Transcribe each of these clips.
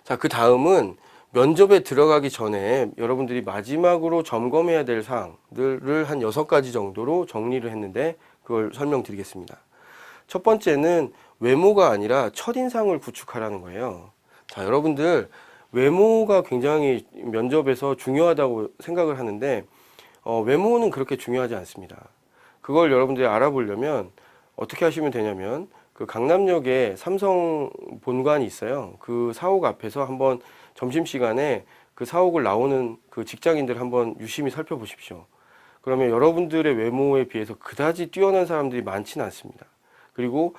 자, 그 다음은 면접에 들어가기 전에 여러분들이 마지막으로 점검해야 될 사항들을 한 6가지 정도로 정리를 했는데 그걸 설명드리겠습니다. 첫 번째는 외모가 아니라 첫인상을 구축하라는 거예요. 자, 여러분들 외모가 굉장히 면접에서 중요하다고 생각을 하는데 외모는 그렇게 중요하지 않습니다. 그걸 여러분들이 알아보려면 어떻게 하시면 되냐면 그 강남역에 삼성 본관이 있어요. 그 사옥 앞에서 한번 점심시간에 그 사옥을 나오는 그 직장인들 한번 유심히 살펴보십시오. 그러면 여러분들의 외모에 비해서 그다지 뛰어난 사람들이 많지는 않습니다. 그리고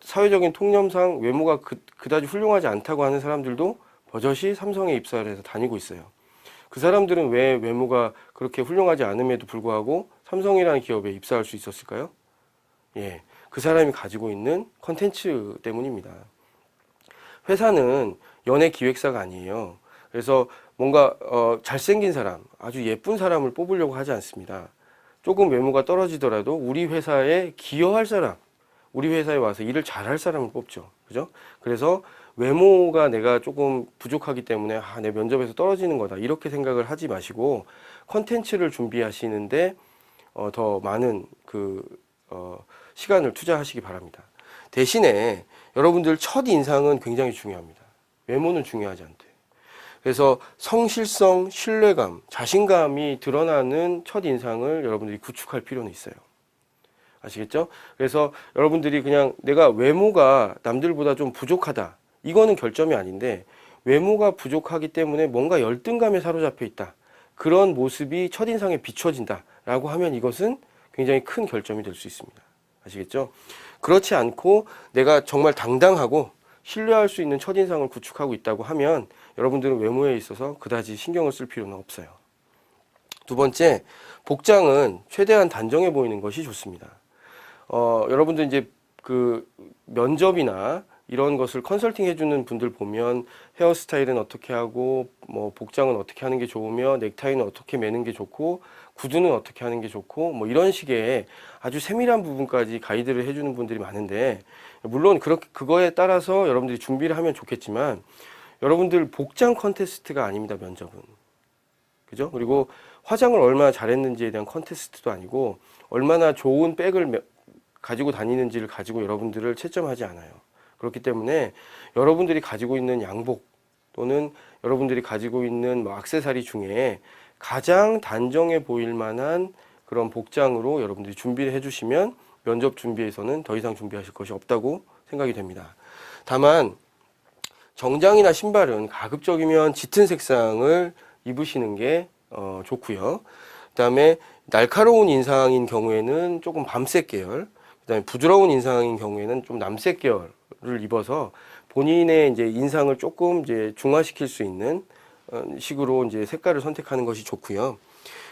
사회적인 통념상 외모가 그다지 훌륭하지 않다고 하는 사람들도 버젓이 삼성에 입사를 해서 다니고 있어요. 그 사람들은 왜 외모가 그렇게 훌륭하지 않음에도 불구하고 삼성이라는 기업에 입사할 수 있었을까요? 예, 그 사람이 가지고 있는 컨텐츠 때문입니다. 회사는 연예 기획사가 아니에요. 그래서 뭔가 잘생긴 사람, 아주 예쁜 사람을 뽑으려고 하지 않습니다. 조금 외모가 떨어지더라도 우리 회사에 기여할 사람, 우리 회사에 와서 일을 잘할 사람을 뽑죠. 그죠? 그래서 외모가 내가 조금 부족하기 때문에 내 면접에서 떨어지는 거다 이렇게 생각을 하지 마시고 컨텐츠를 준비하시는데 더 많은 시간을 투자하시기 바랍니다. 대신에 여러분들 첫 인상은 굉장히 중요합니다. 외모는 중요하지 않대요. 그래서 성실성, 신뢰감, 자신감이 드러나는 첫 인상을 여러분들이 구축할 필요는 있어요. 아시겠죠? 그래서 여러분들이 그냥 내가 외모가 남들보다 좀 부족하다. 이거는 결점이 아닌데 외모가 부족하기 때문에 뭔가 열등감에 사로잡혀 있다. 그런 모습이 첫인상에 비춰진다. 라고 하면 이것은 굉장히 큰 결점이 될 수 있습니다. 아시겠죠? 그렇지 않고 내가 정말 당당하고 신뢰할 수 있는 첫인상을 구축하고 있다고 하면 여러분들은 외모에 있어서 그다지 신경을 쓸 필요는 없어요. 두 번째, 복장은 최대한 단정해 보이는 것이 좋습니다. 여러분들 이제 그 면접이나 이런 것을 컨설팅 해주는 분들 보면 헤어스타일은 어떻게 하고 뭐 복장은 어떻게 하는 게 좋으며 넥타이는 어떻게 매는 게 좋고 구두는 어떻게 하는 게 좋고 뭐 이런 식의 아주 세밀한 부분까지 가이드를 해주는 분들이 많은데 물론 그거에 따라서 여러분들이 준비를 하면 좋겠지만 여러분들 복장 컨테스트가 아닙니다. 면접은. 그죠? 그리고 화장을 얼마나 잘했는지에 대한 컨테스트도 아니고 얼마나 좋은 백을 가지고 다니는지를 가지고 여러분들을 채점하지 않아요. 그렇기 때문에 여러분들이 가지고 있는 양복 또는 여러분들이 가지고 있는 뭐 액세서리 중에 가장 단정해 보일 만한 그런 복장으로 여러분들이 준비를 해주시면 면접 준비에서는 더 이상 준비하실 것이 없다고 생각이 됩니다. 다만 정장이나 신발은 가급적이면 짙은 색상을 입으시는 게 좋고요. 그다음에 날카로운 인상인 경우에는 조금 밤색 계열, 그다음에 부드러운 인상인 경우에는 좀 남색 계열을 입어서 본인의 이제 인상을 조금 이제 중화시킬 수 있는 식으로 이제 색깔을 선택하는 것이 좋고요.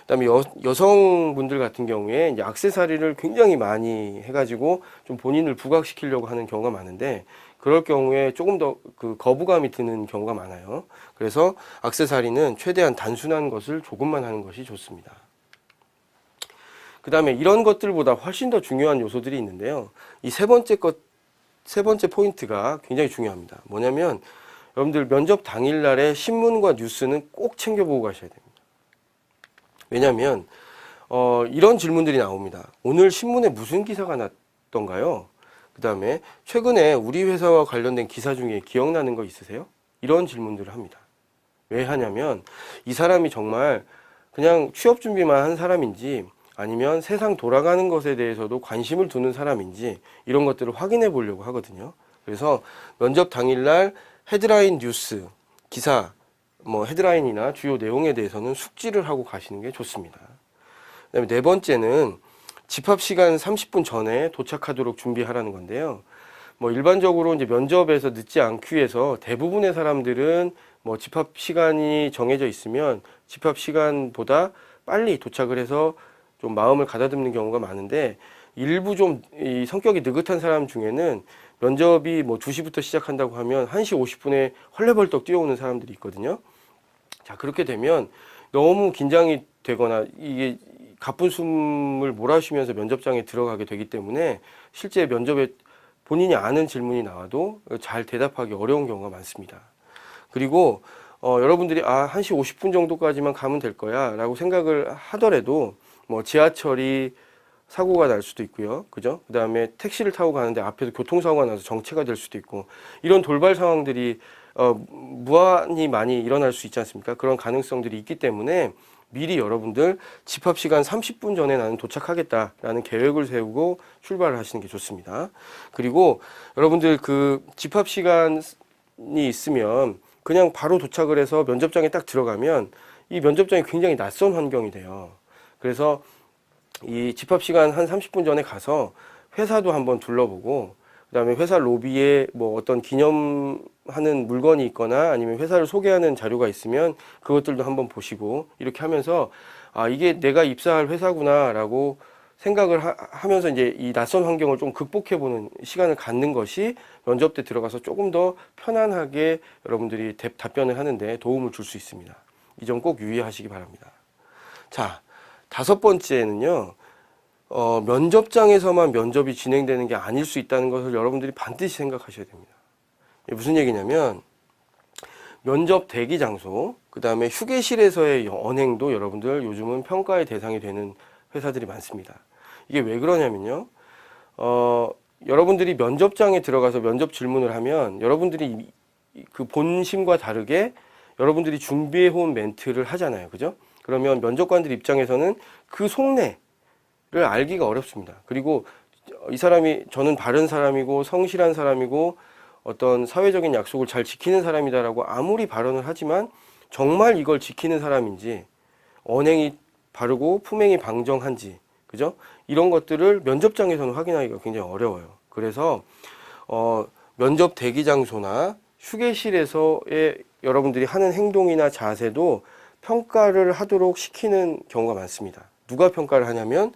그다음에 여성분들 같은 경우에 이제 액세서리를 굉장히 많이 해가지고 좀 본인을 부각시키려고 하는 경우가 많은데 그럴 경우에 조금 더 그 거부감이 드는 경우가 많아요. 그래서 액세서리는 최대한 단순한 것을 조금만 하는 것이 좋습니다. 그 다음에 이런 것들보다 훨씬 더 중요한 요소들이 있는데요. 이 세 번째 포인트가 굉장히 중요합니다. 뭐냐면 여러분들 면접 당일날에 신문과 뉴스는 꼭 챙겨보고 가셔야 됩니다. 왜냐하면 이런 질문들이 나옵니다. 오늘 신문에 무슨 기사가 났던가요? 그 다음에 최근에 우리 회사와 관련된 기사 중에 기억나는 거 있으세요? 이런 질문들을 합니다. 왜 하냐면 이 사람이 정말 그냥 취업 준비만 한 사람인지 아니면 세상 돌아가는 것에 대해서도 관심을 두는 사람인지 이런 것들을 확인해 보려고 하거든요. 그래서 면접 당일날 헤드라인 뉴스, 기사, 뭐 헤드라인이나 주요 내용에 대해서는 숙지를 하고 가시는 게 좋습니다. 그다음에 네 번째는 집합 시간 30분 전에 도착하도록 준비하라는 건데요. 뭐 일반적으로 이제 면접에서 늦지 않기 위해서 대부분의 사람들은 뭐 집합 시간이 정해져 있으면 집합 시간보다 빨리 도착을 해서 좀 마음을 가다듬는 경우가 많은데 일부 좀 이 성격이 느긋한 사람 중에는 면접이 뭐 2시부터 시작한다고 하면 1시 50분에 헐레벌떡 뛰어오는 사람들이 있거든요. 자, 그렇게 되면 너무 긴장이 되거나 이게 가쁜 숨을 몰아쉬면서 면접장에 들어가게 되기 때문에 실제 면접에 본인이 아는 질문이 나와도 잘 대답하기 어려운 경우가 많습니다. 그리고 여러분들이 1시 50분 정도까지만 가면 될 거야 라고 생각을 하더라도 뭐 지하철이 사고가 날 수도 있고요. 그죠? 그 다음에 택시를 타고 가는데 앞에서 교통사고가 나서 정체가 될 수도 있고, 이런 돌발 상황들이 무한히 많이 일어날 수 있지 않습니까? 그런 가능성들이 있기 때문에 미리 여러분들 집합 시간 30분 전에 나는 도착하겠다라는 계획을 세우고 출발을 하시는 게 좋습니다. 그리고 여러분들 그 집합 시간이 있으면 그냥 바로 도착을 해서 면접장에 딱 들어가면 이 면접장이 굉장히 낯선 환경이 돼요. 그래서 이 집합 시간 한 30분 전에 가서 회사도 한번 둘러보고, 그다음에 회사 로비에 뭐 어떤 기념하는 물건이 있거나 아니면 회사를 소개하는 자료가 있으면 그것들도 한번 보시고, 이렇게 하면서 이게 내가 입사할 회사구나라고 생각을 하면서 이제 이 낯선 환경을 좀 극복해보는 시간을 갖는 것이 면접 때 들어가서 조금 더 편안하게 여러분들이 답변을 하는데 도움을 줄 수 있습니다. 이 점 꼭 유의하시기 바랍니다. 자, 5번째는요, 면접장에서만 면접이 진행되는 게 아닐 수 있다는 것을 여러분들이 반드시 생각하셔야 됩니다. 이게 무슨 얘기냐면, 면접 대기 장소, 그 다음에 휴게실에서의 언행도 여러분들 요즘은 평가의 대상이 되는 회사들이 많습니다. 이게 왜 그러냐면요, 여러분들이 면접장에 들어가서 면접 질문을 하면 여러분들이 그 본심과 다르게 여러분들이 준비해온 멘트를 하잖아요. 그죠? 그러면 면접관들 입장에서는 그 속내를 알기가 어렵습니다. 그리고 이 사람이, 저는 바른 사람이고 성실한 사람이고 어떤 사회적인 약속을 잘 지키는 사람이다라고 아무리 발언을 하지만 정말 이걸 지키는 사람인지, 언행이 바르고 품행이 방정한지, 그죠? 이런 것들을 면접장에서는 확인하기가 굉장히 어려워요. 그래서 면접 대기 장소나 휴게실에서의 여러분들이 하는 행동이나 자세도 평가를 하도록 시키는 경우가 많습니다. 누가 평가를 하냐면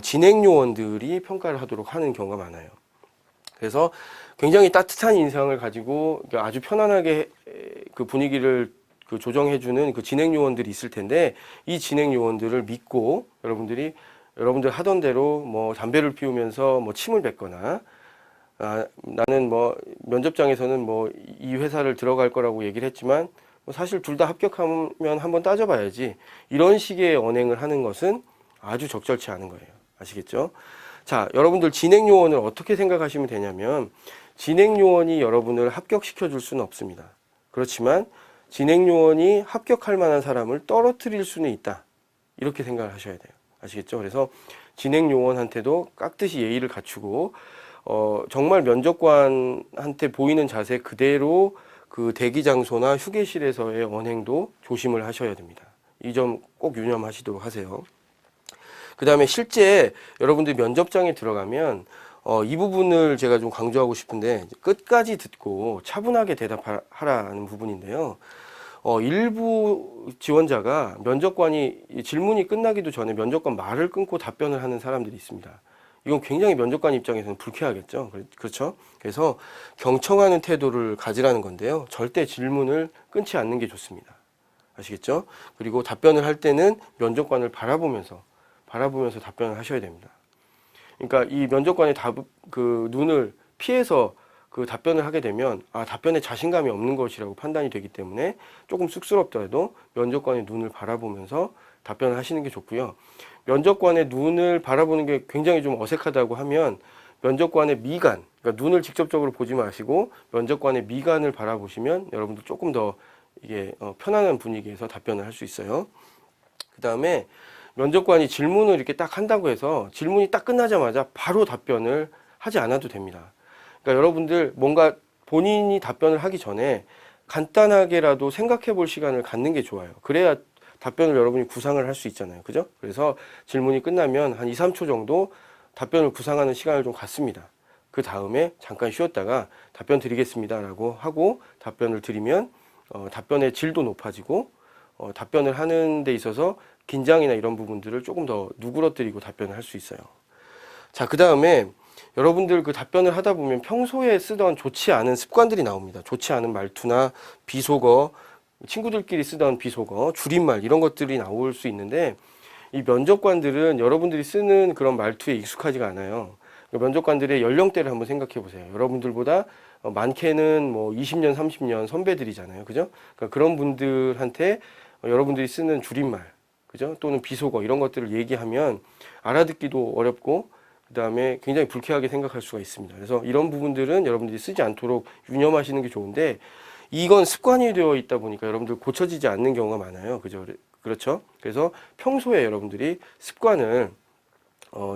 진행 요원들이 평가를 하도록 하는 경우가 많아요. 그래서 굉장히 따뜻한 인상을 가지고 아주 편안하게 그 분위기를 그 조정해주는 그 진행 요원들이 있을 텐데, 이 진행 요원들을 믿고 여러분들 하던 대로 뭐 담배를 피우면서 뭐 침을 뱉거나, 나는 뭐 면접장에서는 뭐 이 회사를 들어갈 거라고 얘기를 했지만 사실 둘 다 합격하면 한번 따져봐야지, 이런 식의 언행을 하는 것은 아주 적절치 않은 거예요. 아시겠죠? 자, 여러분들 진행 요원을 어떻게 생각하시면 되냐면, 진행 요원이 여러분을 합격시켜 줄 수는 없습니다. 그렇지만 진행 요원이 합격할 만한 사람을 떨어뜨릴 수는 있다, 이렇게 생각을 하셔야 돼요. 아시겠죠? 그래서 진행 요원한테도 깍듯이 예의를 갖추고 정말 면접관한테 보이는 자세 그대로 그 대기 장소나 휴게실에서의 언행도 조심을 하셔야 됩니다. 이 점 꼭 유념하시도록 하세요. 그 다음에 실제 여러분들이 면접장에 들어가면 이 부분을 제가 좀 강조하고 싶은데, 끝까지 듣고 차분하게 대답하라는 부분인데요. 일부 지원자가 면접관이 질문이 끝나기도 전에 면접관 말을 끊고 답변을 하는 사람들이 있습니다. 이건 굉장히 면접관 입장에서는 불쾌하겠죠. 그렇죠? 그래서 경청하는 태도를 가지라는 건데요. 절대 질문을 끊지 않는 게 좋습니다. 아시겠죠? 그리고 답변을 할 때는 면접관을 바라보면서 답변을 하셔야 됩니다. 그러니까 이 면접관의 그 눈을 피해서 그 답변을 하게 되면 답변에 자신감이 없는 것이라고 판단이 되기 때문에 조금 쑥스럽더라도 면접관의 눈을 바라보면서 답변을 하시는 게 좋고요. 면접관의 눈을 바라보는 게 굉장히 좀 어색하다고 하면 면접관의 미간, 그러니까 눈을 직접적으로 보지 마시고 면접관의 미간을 바라보시면 여러분들 조금 더 이게 편안한 분위기에서 답변을 할 수 있어요. 그 다음에 면접관이 질문을 이렇게 딱 한다고 해서 질문이 딱 끝나자마자 바로 답변을 하지 않아도 됩니다. 그러니까 여러분들 뭔가 본인이 답변을 하기 전에 간단하게라도 생각해 볼 시간을 갖는 게 좋아요. 그래야 답변을 여러분이 구상을 할 수 있잖아요. 그죠? 그래서 질문이 끝나면 한 2, 3초 정도 답변을 구상하는 시간을 좀 갖습니다. 그 다음에 잠깐 쉬었다가 답변 드리겠습니다라고 하고 답변을 드리면 답변의 질도 높아지고 답변을 하는 데 있어서 긴장이나 이런 부분들을 조금 더 누그러뜨리고 답변을 할 수 있어요. 자, 그 다음에 여러분들 그 답변을 하다 보면 평소에 쓰던 좋지 않은 습관들이 나옵니다. 좋지 않은 말투나 비속어, 친구들끼리 쓰던 비속어, 줄임말 이런 것들이 나올 수 있는데, 이 면접관들은 여러분들이 쓰는 그런 말투에 익숙하지가 않아요. 면접관들의 연령대를 한번 생각해 보세요. 여러분들보다 많게는 뭐 20년, 30년 선배들이잖아요. 그죠? 그러니까 그런 분들한테 여러분들이 쓰는 줄임말, 그죠? 또는 비속어 이런 것들을 얘기하면 알아듣기도 어렵고 그다음에 굉장히 불쾌하게 생각할 수가 있습니다. 그래서 이런 부분들은 여러분들이 쓰지 않도록 유념하시는 게 좋은데 이건 습관이 되어 있다 보니까 여러분들 고쳐지지 않는 경우가 많아요. 그죠? 그렇죠? 그래서 평소에 여러분들이 습관을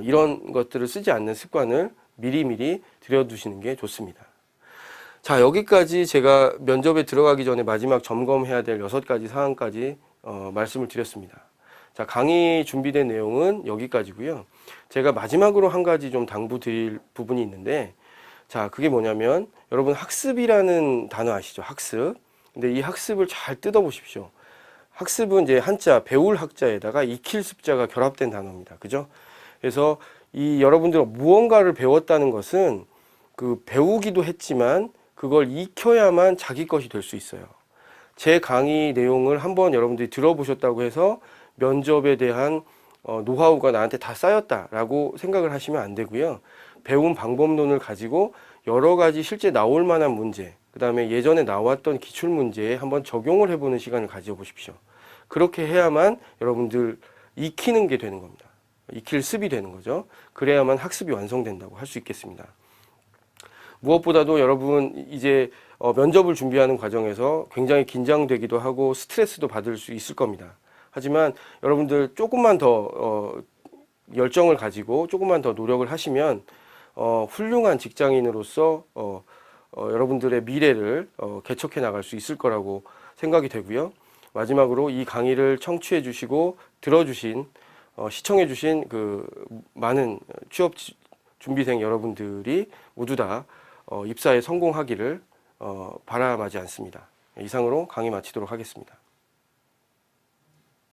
이런 것들을 쓰지 않는 습관을 미리미리 들여두시는 게 좋습니다. 자, 여기까지 제가 면접에 들어가기 전에 마지막 점검해야 될 6가지 사항까지 말씀을 드렸습니다. 자, 강의 준비된 내용은 여기까지고요. 제가 마지막으로 한 가지 좀 당부드릴 부분이 있는데, 자, 그게 뭐냐면 여러분 학습이라는 단어 아시죠? 학습. 근데 이 학습을 잘 뜯어보십시오. 학습은 이제 한자 배울 학자에다가 익힐 습자가 결합된 단어입니다. 그죠? 그래서 이 여러분들 무언가를 배웠다는 것은 그 배우기도 했지만 그걸 익혀야만 자기 것이 될 수 있어요. 제 강의 내용을 한번 여러분들이 들어보셨다고 해서 면접에 대한 노하우가 나한테 다 쌓였다라고 생각을 하시면 안 되고요. 배운 방법론을 가지고 여러 가지 실제 나올 만한 문제, 그 다음에 예전에 나왔던 기출 문제에 한번 적용을 해보는 시간을 가져보십시오. 그렇게 해야만 여러분들 익히는 게 되는 겁니다. 익힐 습이 되는 거죠. 그래야만 학습이 완성된다고 할 수 있겠습니다. 무엇보다도 여러분 이제 면접을 준비하는 과정에서 굉장히 긴장되기도 하고 스트레스도 받을 수 있을 겁니다. 하지만 여러분들 조금만 더 열정을 가지고 조금만 더 노력을 하시면 훌륭한 직장인으로서 여러분들의 미래를 개척해 나갈 수 있을 거라고 생각이 되고요. 마지막으로 이 강의를 청취해 주시고 들어주신 시청해 주신 그 많은 취업 준비생 여러분들이 모두 다 입사에 성공하기를 바람하지 않습니다. 이상으로 강의 마치도록 하겠습니다.